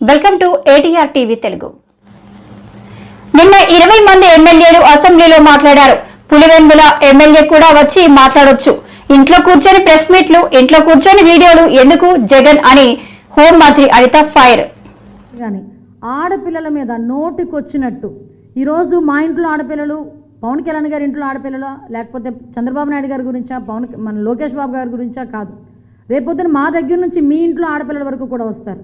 Welcome to ATR TV Telugu. నిన్న 20 మంది ఎమ్మెల్యేలు అసెంబ్లీలో మాట్లాడారు. పులివెందుల ఎమ్మెల్యే కూడా వచ్చి మాట్లాడొచ్చు. ఇంట్లో కూర్చొని ప్రెస్ మీట్లు, ఇంట్లో కూర్చొని వీడియోలు ఎందుకు జగన్ అని హోంమంత్రి అనిత ఫైర్. ఆడపిల్లల మీద నోటికొచ్చినట్టు ఈరోజు మా ఇంట్లో ఆడపిల్లలు, పవన్ కళ్యాణ్ గారి ఇంట్లో ఆడపిల్లలు, లేకపోతే చంద్రబాబు నాయుడు గారి గురించా, మన లోకేష్ బాబు గారి గురించా కాదు, రేపొద్దున మా దగ్గర నుంచి మీ ఇంట్లో ఆడపిల్లల వరకు కూడా వస్తారు.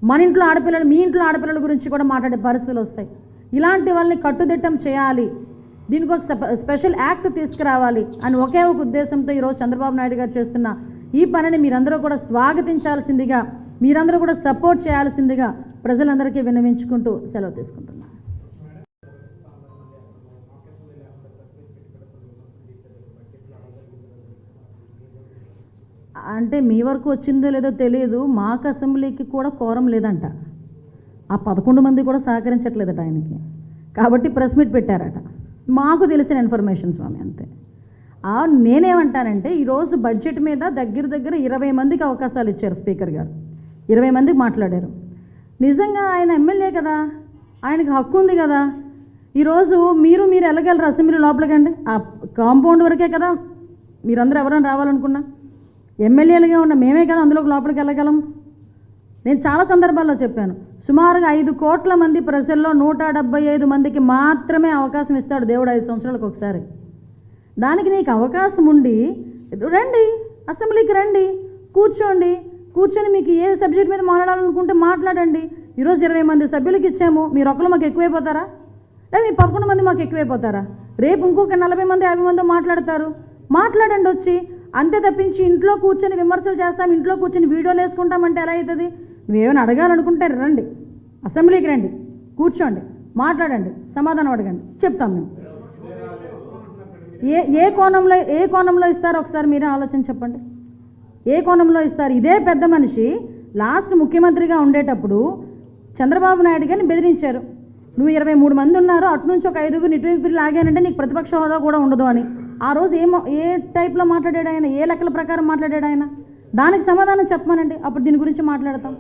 మన ఇంట్లో ఆడపిల్లలు, మీ ఇంట్లో ఆడపిల్లల గురించి కూడా మాట్లాడే పరిస్థితులు వస్తాయి. ఇలాంటి వాళ్ళని కట్టుదిట్టం చేయాలి, దీనికి ఒక స్పెషల్ యాక్ట్ తీసుకురావాలి అని ఒకే ఒక ఉద్దేశంతో ఈరోజు చంద్రబాబు నాయుడు గారు చేస్తున్న ఈ పనిని మీరందరూ కూడా స్వాగతించాల్సిందిగా, మీరందరూ కూడా సపోర్ట్ చేయాల్సిందిగా ప్రజలందరికీ విన్నవించుకుంటూ సెలవు తీసుకుంటున్నాను. అంటే మీ వరకు వచ్చిందో లేదో తెలియదు, మాకు అసెంబ్లీకి కూడా కోరం లేదంట. ఆ 11 మంది కూడా సహకరించట్లేదట ఆయనకి, కాబట్టి ప్రెస్ మీట్ పెట్టారట. మాకు తెలిసిన ఇన్ఫర్మేషన్ స్వామి, అంతే. నేనేమంటానంటే ఈరోజు బడ్జెట్ మీద దగ్గర 20 మందికి అవకాశాలు ఇచ్చారు స్పీకర్ గారు. 20 మందికి మాట్లాడారు. నిజంగా ఆయన ఎమ్మెల్యే కదా, ఆయనకు హక్కు ఉంది కదా. ఈరోజు మీరు వెళ్ళగలరు అసెంబ్లీ లోపలికండి, ఆ కాంపౌండ్ వరకే కదా. మీరందరూ ఎవరైనా రావాలనుకున్నా ఎమ్మెల్యేలుగా ఉన్న మేమే కదా అందులోకి లోపలికి వెళ్ళగలం. నేను చాలా సందర్భాల్లో చెప్పాను, సుమారుగా 5 కోట్ల మంది ప్రజల్లో 175 మందికి మాత్రమే అవకాశం ఇస్తాడు దేవుడు 5 సంవత్సరాలకు ఒకసారి. దానికి నీకు అవకాశం ఉండి రండి, అసెంబ్లీకి రండి, కూర్చొని మీకు ఏ సబ్జెక్ట్ మీద మాట్లాడాలనుకుంటే మాట్లాడండి. ఈరోజు 20 మంది సభ్యులకి ఇచ్చాము, మీరు ఒకళ్ళు మాకు ఎక్కువైపోతారా, లేదా మీ 11 మంది మాకు ఎక్కువైపోతారా? రేపు ఇంకొక 40 మంది 50 మంది మాట్లాడతారు, మాట్లాడండి వచ్చి. అంతే తప్పించి ఇంట్లో కూర్చొని విమర్శలు చేస్తాం, ఇంట్లో కూర్చొని వీడియోలు వేసుకుంటామంటే ఎలా అవుతుంది? నువ్వేమైనా అడగాలనుకుంటే రండి, అసెంబ్లీకి రండి, కూర్చోండి, మాట్లాడండి, సమాధానం అడగండి, చెప్తాం మేము. ఏ కోణంలో ఇస్తారో ఒకసారి మీరే ఆలోచన చెప్పండి. ఏ కోణంలో ఇస్తారు? ఇదే పెద్ద మనిషి లాస్ట్ ముఖ్యమంత్రిగా ఉండేటప్పుడు చంద్రబాబు నాయుడు గారిని బెదిరించారు. నువ్వు 23 మంది ఉన్నారు, అటు నుంచి ఒక 5గురు ఇటు లాగానంటే నీకు ప్రతిపక్ష హోదా కూడా ఉండదు అని. ఆ రోజు ఏ టైప్లో మాట్లాడాడు ఆయన, ఏ లెక్కల ప్రకారం మాట్లాడాడు ఆయన? దానికి సమాధానం చెప్పమనండి, అప్పుడు దీని గురించి మాట్లాడతాం.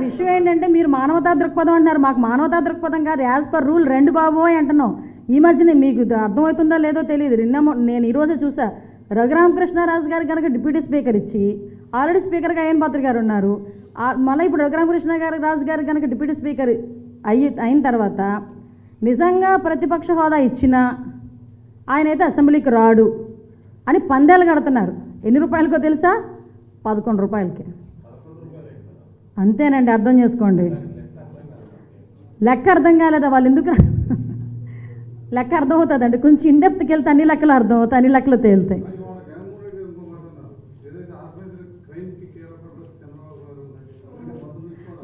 విషయం ఏంటంటే మీరు మానవతా దృక్పథం అంటున్నారు, మాకు మానవతా దృక్పథం కాదు, యాజ్ పర్ రూల్ 2 బాబు అంటున్నాం. ఈ మధ్యనే మీకు అర్థమవుతుందో లేదో తెలియదు, నేను ఈరోజే చూసా, రఘురామకృష్ణరాజు గారు కనుక డిప్యూటీ స్పీకర్ ఇచ్చి ఆల్రెడీ స్పీకర్గా అయ్యన్ పాత్ర గారు ఉన్నారు, మళ్ళీ ఇప్పుడు రఘురామకృష్ణరాజు గారు కనుక డిప్యూటీ స్పీకర్ అయిన తర్వాత నిజంగా ప్రతిపక్ష హోదా ఇచ్చినా ఆయనైతే అసెంబ్లీకి రాడు అని పందేలు కడుతున్నారు. ఎన్ని రూపాయలకో తెలుసా? 11 రూపాయలకి. అంతేనండి, అర్థం చేసుకోండి. లెక్క అర్థం కాలేదా? వాళ్ళు ఎందుకు లెక్క అర్థమవుతుందండి, కొంచెం ఇండెప్త్కి వెళ్తే అన్ని లెక్కలు అర్థమవుతాయి, అన్ని లెక్కలు తేలుతాయి.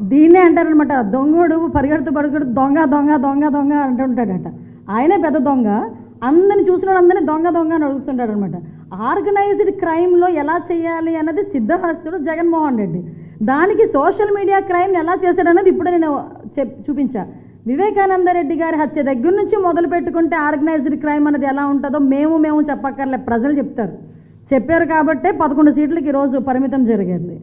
దీన్నే అంటారనమాట, దొంగోడు పరిగెడుతూ దొంగ దొంగ దొంగ దొంగ అంటుంటాడట. ఆయనే పెద్ద దొంగ, అందరిని చూసిన వాళ్ళందరినీ దొంగ దొంగ అని అడుగుతుంటాడు అనమాట. ఆర్గనైజ్డ్ క్రైమ్లో ఎలా చేయాలి అన్నది సిద్ధహస్తుడు జగన్మోహన్ రెడ్డి. దానికి సోషల్ మీడియా క్రైమ్ని ఎలా చేశాడన్నది ఇప్పుడు నేను చూపించా. వివేకానంద రెడ్డి గారి హత్య దగ్గర నుంచి మొదలు పెట్టుకుంటే ఆర్గనైజ్డ్ క్రైమ్ అనేది ఎలా ఉంటుందో మేము చెప్పక్కర్లే, ప్రజలు చెప్తారు. చెప్పారు కాబట్టే 11 సీట్లకి ఈరోజు పరిమితం జరిగింది.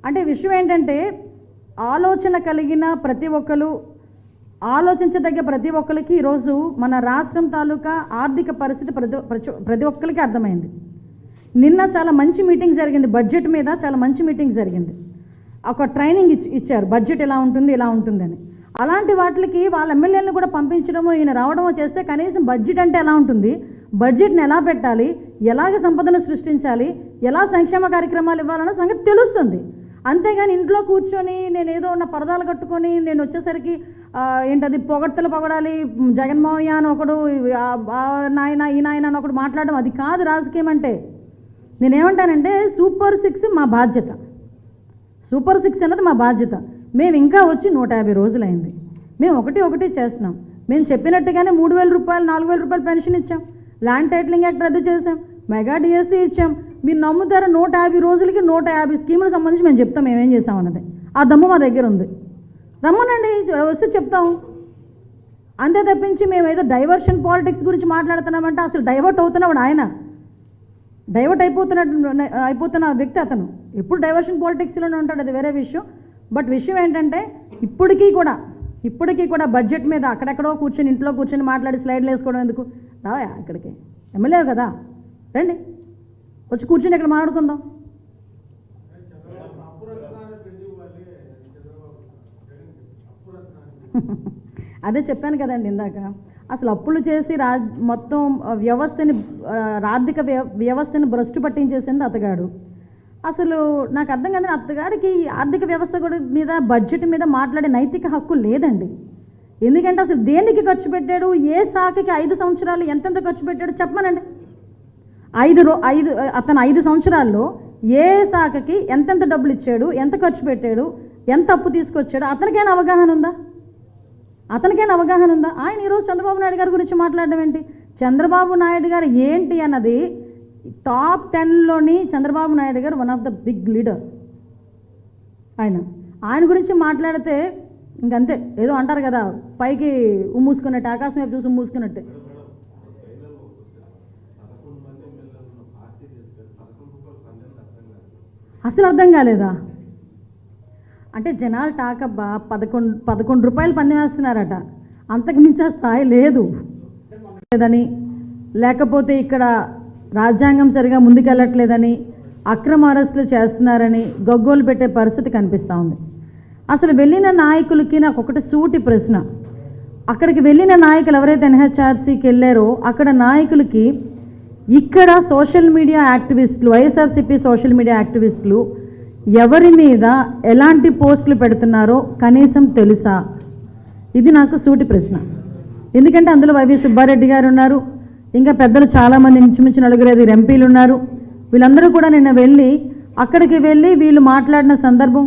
అంటే విషయం ఏంటంటే ఆలోచన కలిగిన ప్రతి ఒక్కరు, ఆలోచించదగ్గ ప్రతి ఒక్కరికి ఈరోజు మన రాష్ట్రం తాలూకా ఆర్థిక పరిస్థితి ప్రతి ఒక్కరికి అర్థమైంది. నిన్న చాలా మంచి మీటింగ్ జరిగింది, బడ్జెట్ మీద చాలా మంచి మీటింగ్ జరిగింది. ఒక ట్రైనింగ్ ఇచ్చారు, బడ్జెట్ ఎలా ఉంటుంది ఎలా ఉంటుందని. అలాంటి వాటికి వాళ్ళ ఎమ్మెల్యేలను కూడా పంపించడమో ఈయన రావడమో చేస్తే కనీసం బడ్జెట్ అంటే ఎలా ఉంటుంది, బడ్జెట్ని ఎలా పెట్టాలి, ఎలాగ సంపదను సృష్టించాలి, ఎలా సంక్షేమ కార్యక్రమాలు ఇవ్వాలన్న సంగతి తెలుస్తుంది. అంతేగాని ఇంట్లో కూర్చొని నేను ఏదో ఉన్న పరదాలు కట్టుకొని నేను వచ్చేసరికి ఏంటది పొగడాలి, జగన్మోహన్ అని ఒకడు, నాయన ఈ నాయన అని ఒకడు మాట్లాడడం, అది కాదు రాజకీయం అంటే. నేనేమంటానంటే సూపర్ 6 మా బాధ్యత, సూపర్ 6 అన్నది మా బాధ్యత. మేము ఇంకా వచ్చి 150 రోజులైంది, మేము ఒకటి చేస్తున్నాం. మేము చెప్పినట్టుగానే 3,000 రూపాయలు 4,000 రూపాయలు పెన్షన్ ఇచ్చాం, ల్యాండ్ టైటిలింగ్ యాక్ట్ రద్దు చేసాం, మెగా డిఎస్సీ ఇచ్చాం. మీరు నమ్ముతారా? 150 రోజులకి 150 స్కీములకు సంబంధించి మేము చెప్తాం మేమేం చేసామన్నది. ఆ దమ్ము మా దగ్గర ఉంది. రమ్మనండి, వస్తే చెప్తాం. అంతే తప్పించి మేము ఏదో డైవర్షన్ పాలిటిక్స్ గురించి మాట్లాడుతున్నామంటే అసలు డైవర్ట్ అవుతున్నాడు ఆయన, డైవర్ట్ అయిపోతున్న వ్యక్తి అతను. ఎప్పుడు డైవర్షన్ పాలిటిక్స్లోనే ఉంటాడు, అది వేరే విషయం. బట్ విషయం ఏంటంటే ఇప్పటికీ కూడా బడ్జెట్ మీద అక్కడెక్కడో కూర్చొని ఇంట్లో కూర్చొని మాట్లాడి స్లైడ్లు వేసుకోవడం ఎందుకు? రావా ఇక్కడికి, ఎమ్మెల్యే కదా, రండి వచ్చి కూర్చొని ఇక్కడ మాట్లాడుకుందాం. అదే చెప్పాను కదండి ఇందాక, అసలు అప్పులు చేసి మొత్తం ఆర్థిక వ్యవస్థని భ్రష్టు పట్టించేసింది అతగాడు. అసలు నాకు అర్థం కాదు, అతగాడికి ఆర్థిక వ్యవస్థ కూడా మీద బడ్జెట్ మీద మాట్లాడే నైతిక హక్కు లేదండి. ఎందుకంటే అసలు దేనికి ఖర్చు పెట్టాడు, ఏ శాఖకి 5 సంవత్సరాలు ఎంతెంత ఖర్చు పెట్టాడు చెప్పమనండి. అతను 5 సంవత్సరాల్లో ఏ శాఖకి ఎంతెంత డబ్బులు ఇచ్చాడు, ఎంత ఖర్చు పెట్టాడు, ఎంత అప్పు తీసుకొచ్చాడు, అతనికైనా అవగాహన ఉందా? ఆయన ఈరోజు చంద్రబాబు నాయుడు గారి గురించి మాట్లాడడం ఏంటి? చంద్రబాబు నాయుడు గారు ఏంటి అన్నది టాప్ 10లోని చంద్రబాబు నాయుడు గారు one of the big leader. ఆయన గురించి మాట్లాడితే ఇంకంతే, ఏదో అంటారు కదా, పైకి ఉమ్మూసుకున్నట్టు, ఆకాశం వైపు చూసి ఉమ్మూసుకున్నట్టే. అసలు అర్థం కాలేదా? అంటే జనాలు టాకబ్బా 11 రూపాయలు పందెం వేస్తున్నారట, అంతకు మించి స్థాయి లేదు లేదని, లేకపోతే ఇక్కడ రాజ్యాంగం సరిగా ముందుకెళ్ళట్లేదని, అక్రమ అరెస్టులు చేస్తున్నారని గగ్గోలు పెట్టే పరిస్థితి కనిపిస్తూ ఉంది. అసలు వెళ్ళిన నాయకులకి నాకు ఒకటి సూటి ప్రశ్న, అక్కడికి వెళ్ళిన నాయకులు ఎవరైతే ఎన్హెచ్ఆర్సీకి వెళ్ళారో అక్కడ నాయకులకి ఇక్కడ సోషల్ మీడియా యాక్టివిస్టులు, వైఎస్ఆర్సీపీ సోషల్ మీడియా యాక్టివిస్టులు ఎవరి మీద ఎలాంటి పోస్టులు పెడుతున్నారో కనీసం తెలుసా? ఇది నాకు సూటి ప్రశ్న. ఎందుకంటే అందులో వైవి సుబ్బారెడ్డి గారు ఉన్నారు, ఇంకా పెద్దలు చాలామంది ఇంచుమించు 4-5 ఎంపీలు ఉన్నారు. వీళ్ళందరూ కూడా నిన్న అక్కడికి వెళ్ళి వీళ్ళు మాట్లాడిన సందర్భం